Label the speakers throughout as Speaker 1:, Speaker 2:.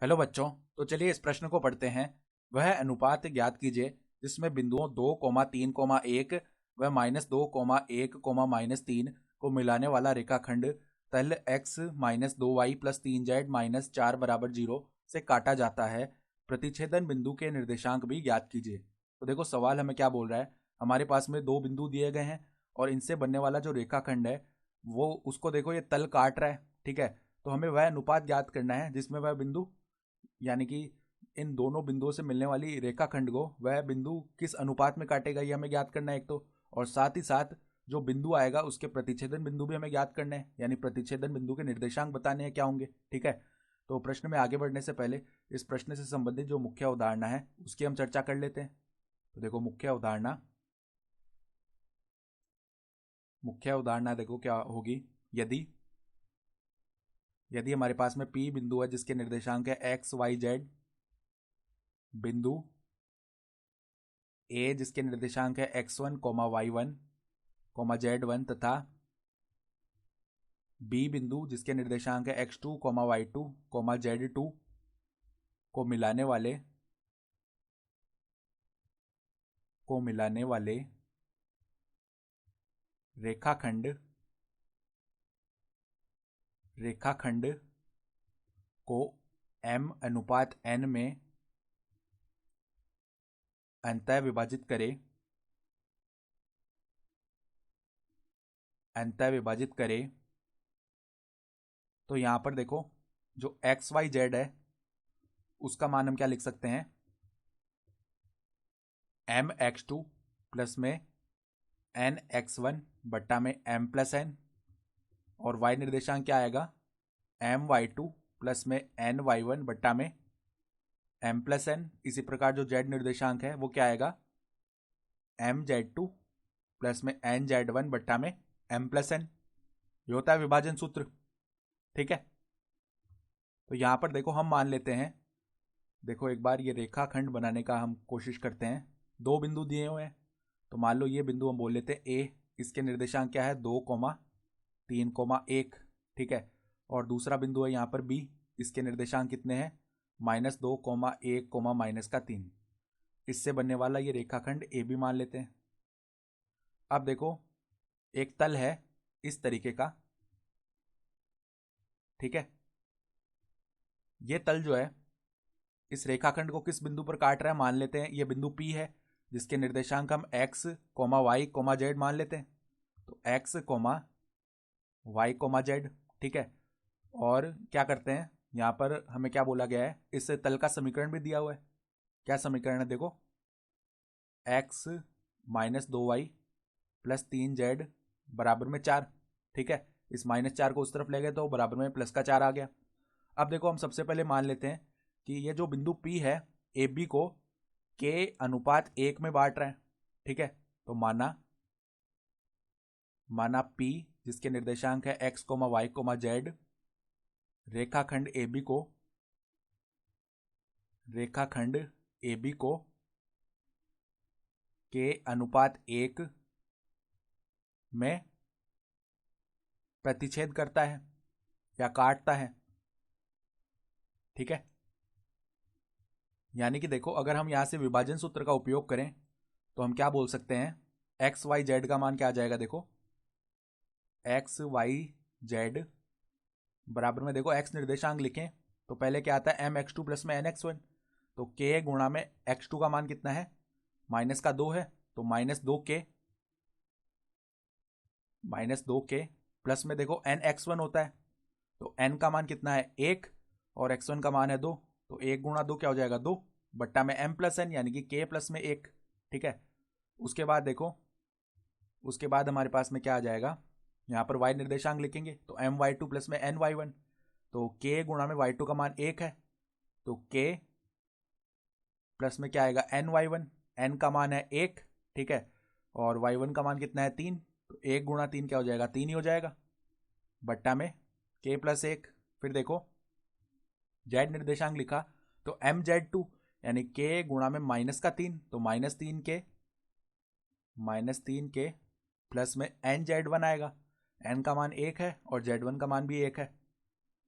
Speaker 1: Hello बच्चों। तो चलिए इस प्रश्न को पढ़ते हैं। वह अनुपात ज्ञात कीजिए जिसमें बिंदुओं 2,3,1 व -2,1,-3 को मिलाने वाला रेखाखंड तल x -2y + 3z - 4 = 0 से काटा जाता है। प्रतिच्छेदन बिंदु के निर्देशांक भी ज्ञात कीजिए। तो देखो सवाल हमें क्या बोल रहा है। हमारे पास में दो बिंदु दिए गए हैं और इनसे बनने वाला जो रेखाखंड है वो उसको देखो ये तल काट रहा है। ठीक है। तो हमें वह अनुपात ज्ञात करना है जिसमें वह बिंदु यानी कि इन दोनों बिंदुओं से मिलने वाली रेखाखंड को वह बिंदु किस अनुपात में काटेगा ये हमें ज्ञात करना है एक तो। और साथ ही साथ जो बिंदु आएगा उसके प्रतिच्छेदन बिंदु भी हमें ज्ञात करने हैं, यानी प्रतिच्छेदन बिंदु के निर्देशांक बताने हैं क्या होंगे। ठीक है। तो प्रश्न में आगे बढ़ने से पहले इस प्रश्न से संबंधित जो मुख्य अवधारणा है उसकी हम चर्चा कर लेते हैं। तो देखो मुख्य अवधारणा देखो क्या होगी। यदि यदि हमारे पास में P बिंदु है जिसके निर्देशांक है एक्स वाई जेड, बिंदु ए जिसके निर्देशांक है x1, y1, z1 तथा बी बिंदु जिसके निर्देशांक है x2, y2, z2 को मिलाने वाले रेखाखंड को m/n में अंतः विभाजित करे। तो यहां पर देखो जो एक्स वाई जेड है उसका मान हम क्या लिख सकते हैं, mx2 प्लस में nx1 बट्टा में m+n, और y निर्देशांक क्या आएगा, my2 प्लस में ny1 बट्टा में m+n। इसी प्रकार जो z निर्देशांक है वो क्या आएगा, mz2 प्लस में nz1 बट्टा में m+n। ये होता है विभाजन सूत्र। ठीक है। तो यहां पर देखो हम मान लेते हैं, देखो एक बार ये रेखाखंड बनाने का हम कोशिश करते हैं। दो बिंदु दिए हुए हैं तो मान लो ये बिंदु हम बोल लेते हैं ए, इसके निर्देशांक क्या है 2,3,1। ठीक है। और दूसरा बिंदु है यहाँ पर बी, इसके निर्देशांक कितने हैं -2,1, -3। इससे बनने वाला ये रेखाखंड ए बी मान लेते हैं। अब देखो एक तल है इस तरीके का। ठीक है। ये तल जो है इस रेखाखंड को किस बिंदु पर काट रहा है, मान लेते हैं ये बिंदु P है जिसके निर्देशांक हम x, y, z मान लेते हैं। तो x, y, z। ठीक है। और क्या करते हैं, यहां पर हमें क्या बोला गया है, इस तल का समीकरण भी दिया हुआ है। क्या समीकरण है देखो, x -2y + 3z = 4। ठीक है। इस -4 को उस तरफ ले गए तो बराबर में +4 आ गया। अब देखो हम सबसे पहले मान लेते हैं कि ये जो बिंदु P है ए बी को k/1 में बांट रहा है। ठीक है। तो माना P जिसके निर्देशांक है x, y, z रेखाखंड ए बी को k/1 में प्रतिच्छेद करता है या काटता है। ठीक है। यानी कि देखो अगर हम यहां से विभाजन सूत्र का उपयोग करें तो हम क्या बोल सकते हैं, एक्स वाई जेड का मान क्या आ जाएगा, देखो एक्स वाई जेड बराबर में, देखो एक्स निर्देशांक लिखें तो पहले क्या आता है mx2 प्लस में nx1। तो k गुणा में x2 का मान कितना है, -2 है तो -2k प्लस में देखो nx1 होता है तो n का मान कितना है 1 और x1 का मान है 2। तो 1 गुणा 2 क्या हो जाएगा 2 बट्टा में m+n यानी कि k प्लस में 1। ठीक है। उसके बाद देखो उसके बाद हमारे पास में क्या आ जाएगा, यहाँ पर y निर्देशांक लिखेंगे तो my2 प्लस में ny1। तो k गुणा में y2 का मान 1 है तो k प्लस में क्या आएगा ny1, n का मान है 1। ठीक है। और y1 का मान कितना है 3, तो 1 गुणा 3 क्या हो जाएगा 3 ही हो जाएगा बट्टा में k प्लस 1। फिर देखो z निर्देशांक लिखा तो mz2 यानी k गुणा में -3 तो -3k प्लस में nz1 आएगा। n का मान 1 है और z1 का मान भी 1 है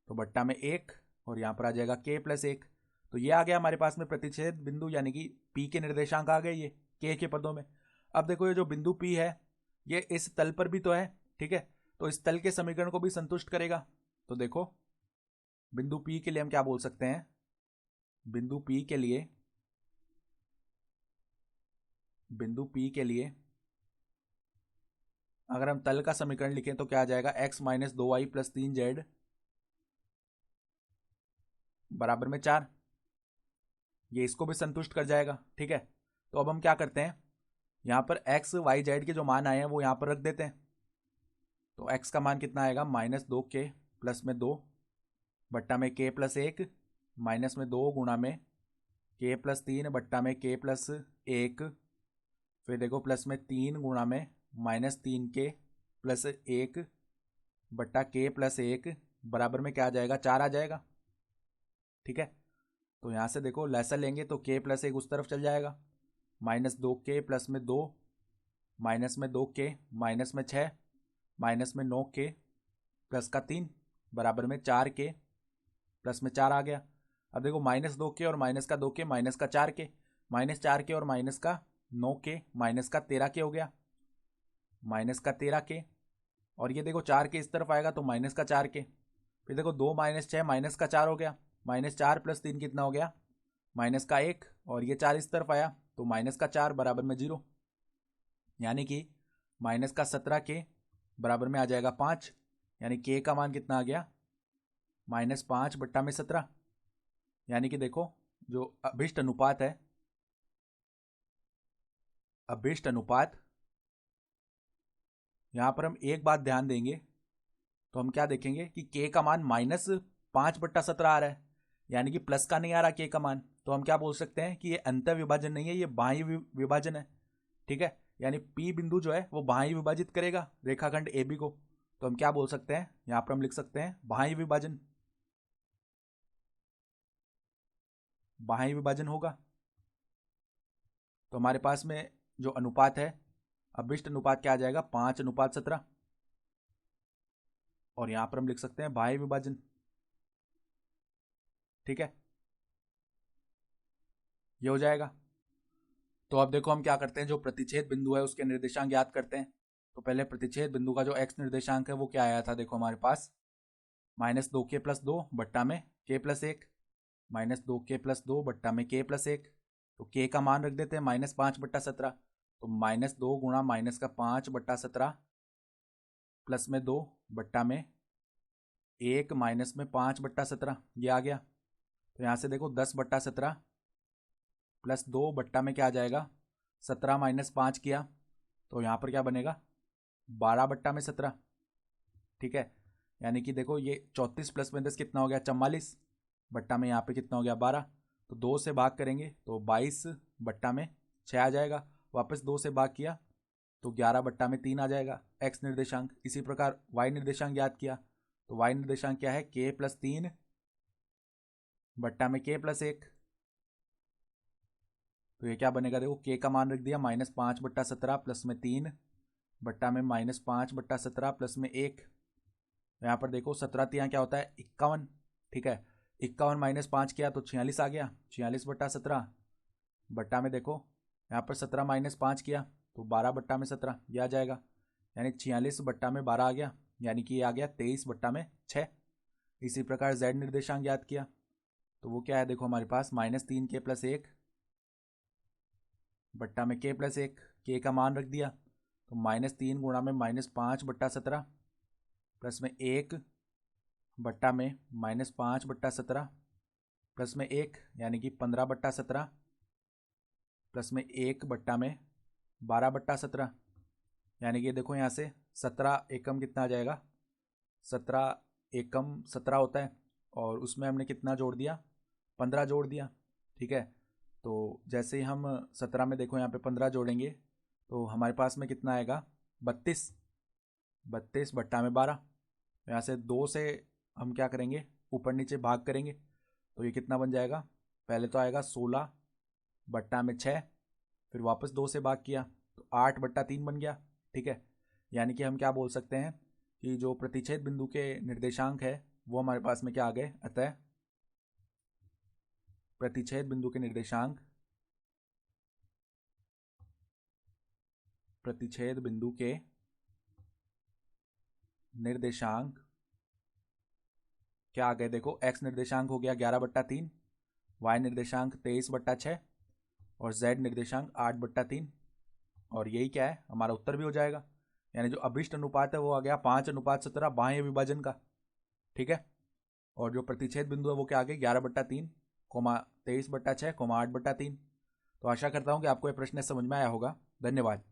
Speaker 1: तो बट्टा में 1 और यहाँ पर आ जाएगा k प्लस 1। तो ये आ गया हमारे पास में प्रतिच्छेद बिंदु, यानी कि P के निर्देशांक आ गए ये k के पदों में। अब देखो ये जो बिंदु P है ये इस तल पर भी तो है, ठीक है, तो इस तल के समीकरण को भी संतुष्ट करेगा। तो देखो बिंदु P के लिए हम क्या बोल सकते हैं, बिंदु P के लिए अगर हम तल का समीकरण लिखें तो क्या आ जाएगा, x minus 2y plus 3z बराबर में 4। ये इसको भी संतुष्ट कर जाएगा, ठीक है। तो अब हम क्या करते हैं, यहाँ पर x y z के जो मान आए हैं वो यहाँ पर रख देते हैं। तो x का मान कितना आएगा, -2k प्लस में 2 बट्टा में k प्लस 1 माइनस में 2 गुणा में k प्लस 3 बट्टा में k प्लस 1, फिर देखो प्लस में 3 गुणा में -3k प्लस 1 बट्टा k प्लस 1 बराबर में क्या आ जाएगा, 4 आ जाएगा, ठीक है। तो यहाँ से देखो लैसा लेंगे तो k प्लस 1 उस तरफ चल जाएगा, -2k प्लस में 2 माइनस में 2k माइनस में 6 माइनस में 9k प्लस का 3 बराबर में 4k प्लस में 4 आ गया। अब देखो -2k और माइनस का 2k माइनस का 4k, -4k और माइनस का 9k माइनस का 13k हो गया, माइनस का 13k। और ये देखो 4k इस तरफ आएगा तो माइनस का 4k, फिर देखो 2 माइनस 6 माइनस का 4 हो गया, -4 प्लस 3 कितना हो गया, माइनस का 1, और ये 4 इस तरफ आया तो माइनस का 4 बराबर में 0, यानी कि माइनस का 17k बराबर में आ जाएगा 5, यानी k का मान कितना आ गया, -5 बट्टा में 17। यानी कि देखो जो अभिष्ट अनुपात है, अभिष्ट अनुपात, यहां पर हम एक बात ध्यान देंगे तो हम क्या देखेंगे कि k का मान -5 बट्टा 17 आ रहा है, यानी कि प्लस का नहीं आ रहा k का मान। तो हम क्या बोल सकते हैं कि ये अंतर विभाजन नहीं है, ये बाह्य विभाजन है, ठीक है। यानी P बिंदु जो है वो बाह्य विभाजित करेगा रेखाखंड AB को। तो हम क्या बोल सकते हैं, यहां पर हम लिख सकते हैं बाह्य विभाजन, बाह्य विभाजन होगा। तो हमारे पास में जो अनुपात है, अभिष्ट अनुपात क्या आ जाएगा, 5:17, और यहां पर हम लिख सकते हैं बाह्य विभाजन, ठीक है, ये हो जाएगा। तो अब देखो हम क्या करते हैं, जो प्रतिच्छेद बिंदु है उसके निर्देशांक ज्ञात करते हैं। तो पहले प्रतिच्छेद बिंदु का जो x निर्देशांक है वो क्या आया था, देखो हमारे पास -2k प्लस 2 बट्टा में k प्लस 1, -2k प्लस 2 बट्टा में k प्लस 1। तो k का मान रख देते हैं -5 बट्टा 17, तो -2 गुणा माइनस का 5 बट्टा 17 प्लस में 2 बट्टा में 1 माइनस में 5 बट्टा 17, ये आ गया। तो यहाँ से देखो 10 बट्टा 17 प्लस 2 बट्टा में क्या आ जाएगा, 17 माइनस 5 किया तो यहाँ पर क्या बनेगा, 12 बट्टा में 17, ठीक है। यानी कि देखो ये 34 प्लस में 10 कितना हो गया, 44 बट्टा में यहाँ पे कितना हो गया, 12। तो 2 से भाग करेंगे तो 22 बट्टा में 6 आ जाएगा, वापस 2 से भाग किया तो 11 बट्टा में 3 आ जाएगा x निर्देशांक। इसी प्रकार y निर्देशांक याद किया तो y निर्देशांक क्या है, k प्लस 3 बट्टा में k प्लस 1। तो ये क्या बनेगा, देखो k का मान रख दिया -5 बट्टा 17 प्लस में 3 बट्टा में -5 बट्टा 17 प्लस में 1। यहाँ पर देखो 17 तिया क्या होता है, 51, ठीक है। 51 माइनस 5 किया तो 46 आ गया, 46 बट्टा 17 बट्टा में देखो यहाँ पर 17 माइनस 5 किया तो 12 बट्टा में 17, यह आ जाएगा। यानी 46 बट्टा में 12 आ गया, यानी कि ये आ गया 23 बट्टा में 6। इसी प्रकार z निर्देशांक याद किया तो वो क्या है, देखो हमारे पास -3k प्लस 1 बट्टा में k प्लस 1, k का मान रख दिया तो -3 गुणा में -5 बट्टा 17 प्लस में 1 बट्टा में -5 बट्टा 17 प्लस में 1, यानी कि 15 बट्टा 17 प्लस में 1 बट्टा में 12 बट्टा 17। यानी कि देखो यहाँ से 17 एकम कितना आ जाएगा, 17 एकम 17 होता है और उसमें हमने कितना जोड़ दिया, 15 जोड़ दिया, ठीक है। तो जैसे ही हम 17 में देखो यहाँ पे 15 जोड़ेंगे तो हमारे पास में कितना आएगा, 32 बट्टा में 12। यहाँ से 2 से हम क्या करेंगे, ऊपर नीचे भाग करेंगे तो ये कितना बन जाएगा, पहले तो आएगा 16 बट्टा में 6, फिर वापस 2 से भाग किया तो 8 बट्टा 3 बन गया, ठीक है। यानी कि हम क्या बोल सकते हैं कि जो प्रतिच्छेद बिंदु के निर्देशांक है वो हमारे पास में क्या आ गए, अतः प्रतिच्छेद बिंदु के निर्देशांक, प्रतिच्छेद बिंदु के निर्देशांक क्या आ गए देखो, x निर्देशांक हो गया 11/3, y निर्देशांक 23/6 और z निर्देशांक 8/3। और यही क्या है, हमारा उत्तर भी हो जाएगा। यानी जो अभिष्ट अनुपात है वो आ गया 5:17 बाह्य विभाजन का। ठीक है, और जो प्रतिच्छेद बिंदु है वो क्या आ गया 11/3, 23/6, 8/3। तो आशा करता हूँ कि आपको ये प्रश्न समझ में आया होगा। धन्यवाद।